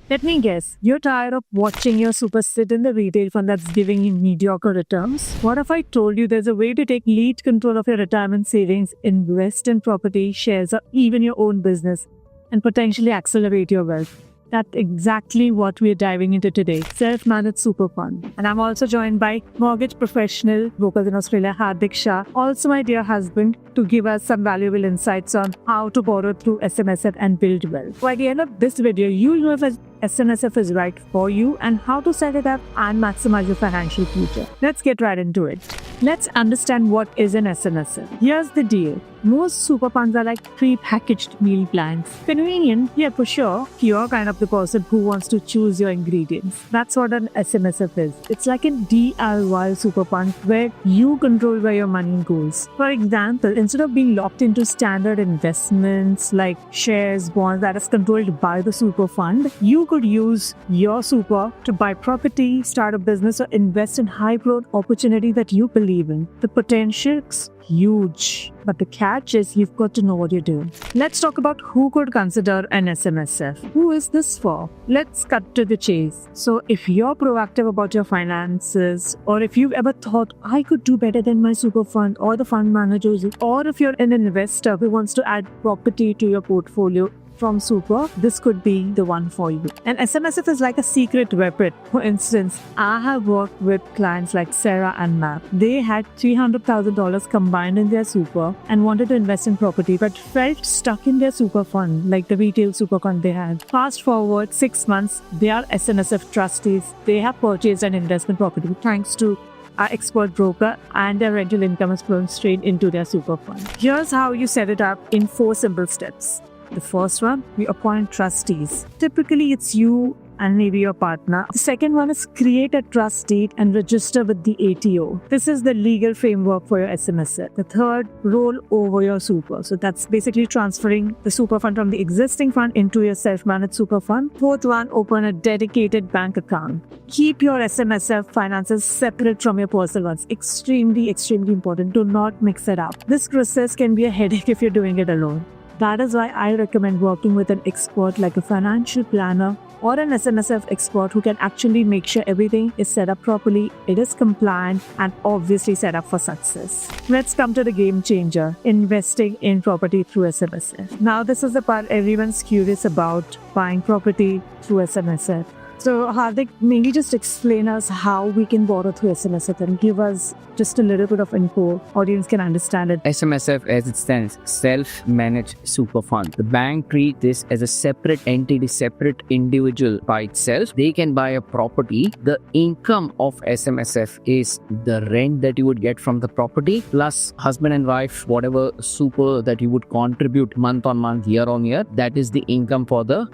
Let me guess, you're tired of watching your super sit in the retail fund that's giving you mediocre returns? What if I told you there's a way to take lead control of your retirement savings, invest in property, shares, or even your own business, and potentially accelerate your wealth? That's exactly what we're diving into today, Self-Managed Super Fund. And I'm also joined by mortgage professional, brokers in Australia, Hardik Shah, also my dear husband, to give us some valuable insights on how to borrow through SMSF and build wealth. By the end of this video, you'll know if SMSF is right for you and how to set it up and maximize your financial future. Let's get right into it. Let's understand what is an SMSF. Here's the deal. Most super funds are like pre-packaged meal plans. Convenient, yeah, for sure. You're kind of the person who wants to choose your ingredients. That's what an SMSF is. It's like a DIY super fund where you control where your money goes. For example, instead of being locked into standard investments like shares, bonds that is controlled by the super fund, you could use your super to buy property, start a business, or invest in high-growth opportunity that you believe in. The potential's huge, but the catch is you've got to know what you're doing. Let's talk about who could consider an SMSF. Who is this for? Let's cut to the chase. So if you're proactive about your finances, or if you've ever thought, I could do better than my super fund or the fund managers, or if you're an investor who wants to add property to your portfolio from super, this could be the one for you. And SMSF is like a secret weapon. For instance, I have worked with clients like Sarah and Matt. They had $300,000 combined in their super and wanted to invest in property, but felt stuck in their super fund, like the retail super fund they had. Fast forward 6 months, they are SMSF trustees. They have purchased an investment property thanks to our expert broker, and their rental income is flowing straight into their super fund. Here's how you set it up in 4 simple steps. The first one, we appoint trustees. Typically, it's you and maybe your partner. The second one is create a trust deed and register with the ATO. This is the legal framework for your SMSF. The third, roll over your super. So that's basically transferring the super fund from the existing fund into your self-managed super fund. Fourth one, open a dedicated bank account. Keep your SMSF finances separate from your personal ones. Extremely, extremely important. Do not mix it up. This process can be a headache if you're doing it alone. That is why I recommend working with an expert like a financial planner or an SMSF expert who can actually make sure everything is set up properly, it is compliant, and obviously set up for success. Let's come to the game changer, investing in property through SMSF. Now, this is the part everyone's curious about, buying property through SMSF. So Hardik, maybe just explain us how we can borrow through SMSF and give us just a little bit of info. Audience can understand it. SMSF, as it stands, self-managed super fund. The bank treats this as a separate entity, separate individual by itself. They can buy a property. The income of SMSF is the rent that you would get from the property, plus husband and wife, whatever super that you would contribute month on month, year on year, that is the income for the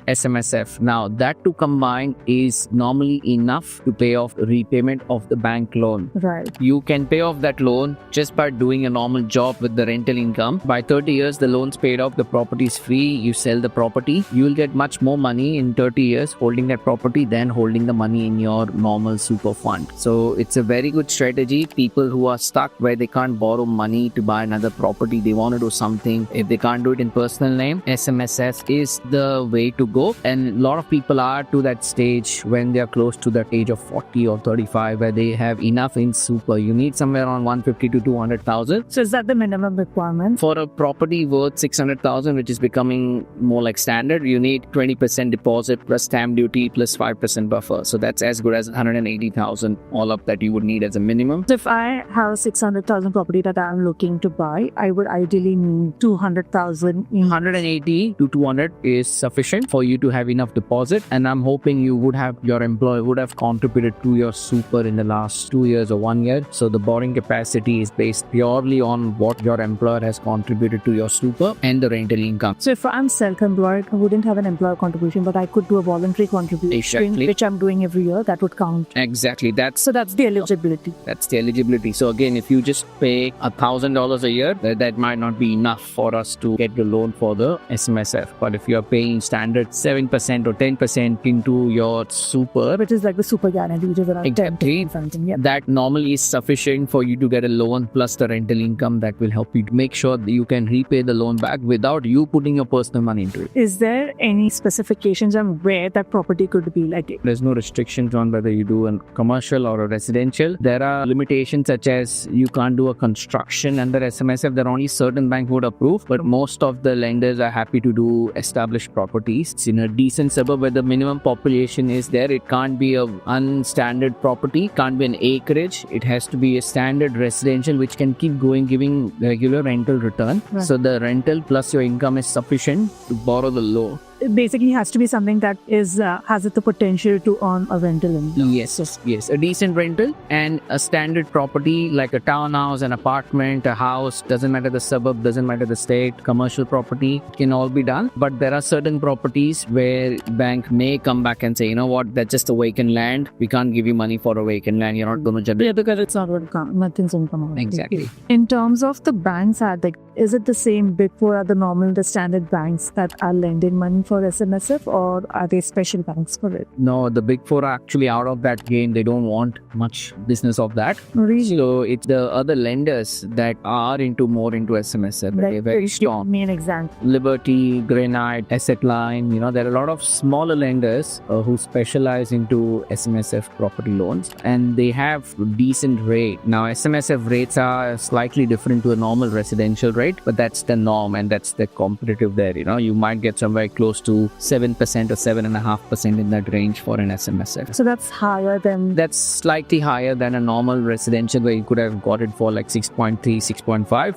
SMSF. Now, that to combine is normally enough to pay off the repayment of the bank loan. Right. You can pay off that loan just by doing a normal job with the rental income. By 30 years, the loan's paid off, the property is free, you sell the property. You will get much more money in 30 years holding that property than holding the money in your normal super fund. So it's a very good strategy. People who are stuck where they can't borrow money to buy another property, they want to do something. If they can't do it in personal name, SMSF is the way to go. And a lot of people are to that stage when they are close to that age of 40 or 35 where they have enough in super. You need somewhere around 150 to 200,000. So is that the minimum requirement? For a property worth 600,000, which is becoming more like standard, you need 20% deposit plus stamp duty plus 5% buffer. So that's as good as 180,000 all up that you would need as a minimum. So if I have 600,000 property that I'm looking to buy, I would ideally need 200,000. 180 to 200 is sufficient for you to have enough deposit, and I'm hoping your employer would have contributed to your super in the last 2 years or 1 year. So the borrowing capacity is based purely on what your employer has contributed to your super and the rental income. So if I'm self-employed, I wouldn't have an employer contribution, but I could do a voluntary contribution, Exactly. which I'm doing every year. That would count. Exactly. So that's the eligibility. That's the eligibility. So again, if you just pay $1,000 a year, that might not be enough for us to get the loan for the SMSF. But if you're paying standard 7% or 10% into your super. Which is like the super guarantee, which is around Exactly. 10% something. Yeah. That normally is sufficient for you to get a loan plus the rental income that will help you to make sure that you can repay the loan back without you putting your personal money into it. Is there any specifications on where that property could be? Like, There's no restrictions on whether you do a commercial or a residential. There are limitations such as you can't do a construction under SMSF. There are only certain banks would approve, but most of the lenders are happy to do established properties. It's in a decent suburb where the minimum population is there. It can't be a unstandard property, can't be an acreage. It has to be a standard residential which can keep going, giving regular rental return. Right. So the rental plus your income is sufficient to borrow the loan. it basically has to be something that is has the potential to earn a rental income. Yes. A decent rental and a standard property like a townhouse, an apartment, a house, doesn't matter the suburb, doesn't matter the state, commercial property can all be done. But there are certain properties where bank may come back and say, you know what, that's just a vacant land. We can't give you money for a vacant land. You're not going to generate. Yeah, because it's not going to come. Nothing's going to come out. Exactly. In terms of the banks, like, is it the same Big Four are the standard banks that are lending money for SMSF, or are they special banks for it? No, the Big Four are actually out of that game. They don't want much business of that. Really? So it's the other lenders that are more into SMSF. They're very strong. Give me an example. Liberty, Granite, Asset Line, there are a lot of smaller lenders who specialize into SMSF property loans, and they have decent rate. Now, SMSF rates are slightly different to a normal residential rate, but that's the norm and that's the competitive there. You might get somewhere close to 7% or 7.5% in that range for an SMSF. So that's higher than... That's slightly higher than a normal residential where you could have got it for like 6.3, 6.5.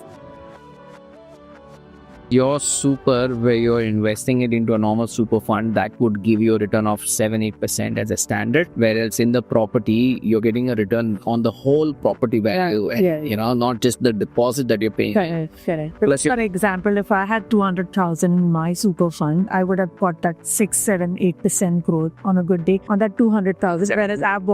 Your super, where you're investing it into a normal super fund, that would give you a return of 7-8% as a standard, whereas in the property you're getting a return on the whole property value, not just the deposit that you're paying. Correct. Plus For example, if I had 200,000 in my super fund, I would have got that 6, 7, 8% growth on a good day on that 200,000. Whereas I've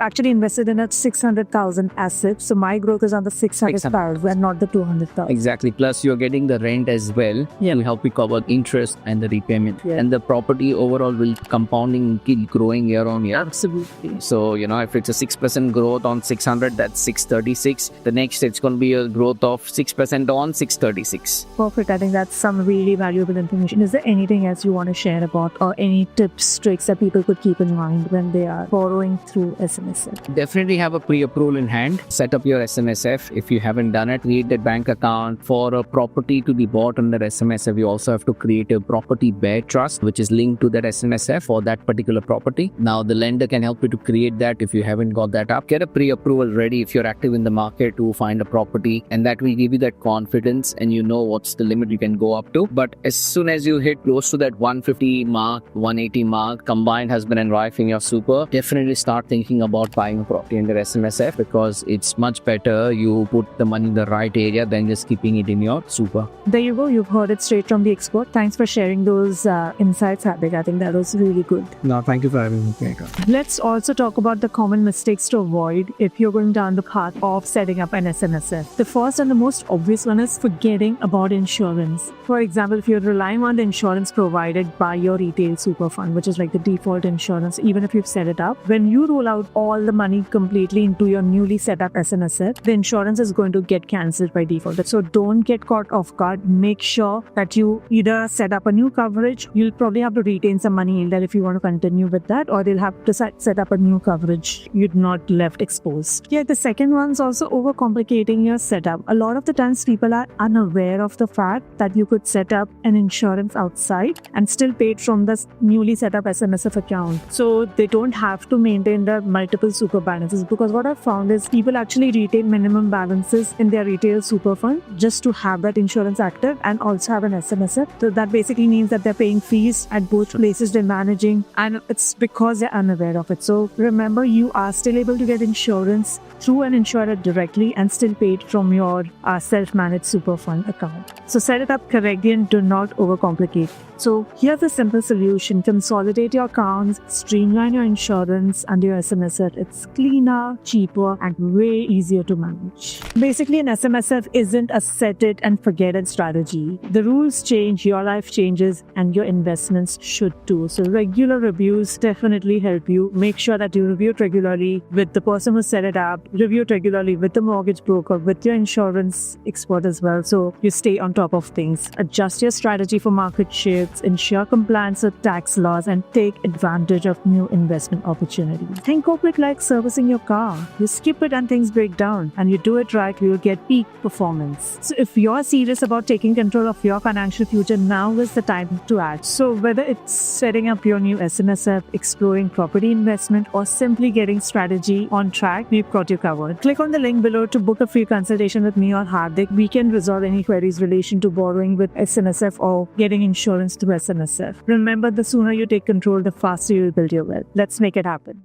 actually invested in a 600,000 asset, so my growth is on the 600,000 and not the 200,000. Exactly. Plus you're getting the rent as well to help you cover interest and the repayment. And the property overall will compounding, keep growing year on year. Absolutely. So, if it's a 6% growth on 600, that's 636. The next, it's going to be a growth of 6% on 636. Perfect. I think that's some really valuable information. Is there anything else you want to share about, or any tips, tricks that people could keep in mind when they are borrowing through SMSF? Definitely have a pre-approval in hand. Set up your SMSF. If you haven't done it, create a bank account. For a property to be bought under SMSF, you also have to create a property bear trust, which is linked to that SMSF for that particular property. Now, the lender can help you to create that if you haven't got that up. Get a pre-approval ready if you're active in the market to find a property, and that will give you that confidence and what's the limit you can go up to. But as soon as you hit close to that 150 mark, 180 mark, combined husband and wife in your super, definitely start thinking about buying a property under SMSF, because it's much better you put the money in the right area than just keeping it in your super. There you go. You've heard it straight from the expert. Thanks for sharing those insights, Hardik. I think that was really good. No, thank you for having me, Priyanka. Let's also talk about the common mistakes to avoid if you're going down the path of setting up an SMSF. The first and the most obvious one is forgetting about insurance. For example, if you're relying on the insurance provided by your retail super fund, which is like the default insurance, even if you've set it up, when you roll out all the money completely into your newly set up SMSF, the insurance is going to get cancelled by default. So don't get caught off guard. Make sure that you either set up a new coverage. You'll probably have to retain some money in there if you want to continue with that, or they'll have to set up a new coverage you'd not left exposed. The second one's also overcomplicating your setup. A lot of the times people are unaware of the fact that you could set up an insurance outside and still pay it from the newly set up SMSF account. So they don't have to maintain the multiple super balances, because what I've found is people actually retain minimum balances in their retail super fund just to have that insurance active and also have an SMSF. So that basically means that they're paying fees at both places they're managing, and it's because they're unaware of it. So remember, you are still able to get insurance through an insurer directly and still pay it from your self-managed super fund account. So set it up correctly and do not overcomplicate. So here's a simple solution. Consolidate your accounts, streamline your insurance under your SMSF. It's cleaner, cheaper, and way easier to manage. Basically, an SMSF isn't a set it and forget it strategy. The rules change, your life changes, and your investments should too. So regular reviews definitely help you. Make sure that you review it regularly with the person who set it up, review it regularly with the mortgage broker, with your insurance expert as well. So you stay on top of things. Adjust your strategy for market shifts, ensure compliance with tax laws, and take advantage of new investment opportunities. Think of it like servicing your car. You skip it and things break down, and you do it right, you'll get peak performance. So if you're serious about taking control of your financial future, now is the time to act. So whether it's setting up your new SMSF, exploring property investment, or simply getting strategy on track, we've got you covered. Click on the link below to book a free consultation with me or Hardik. We can resolve any queries relation to borrowing with SMSF or getting insurance through SMSF. Remember, the sooner you take control, the faster you'll build your wealth. Let's make it happen.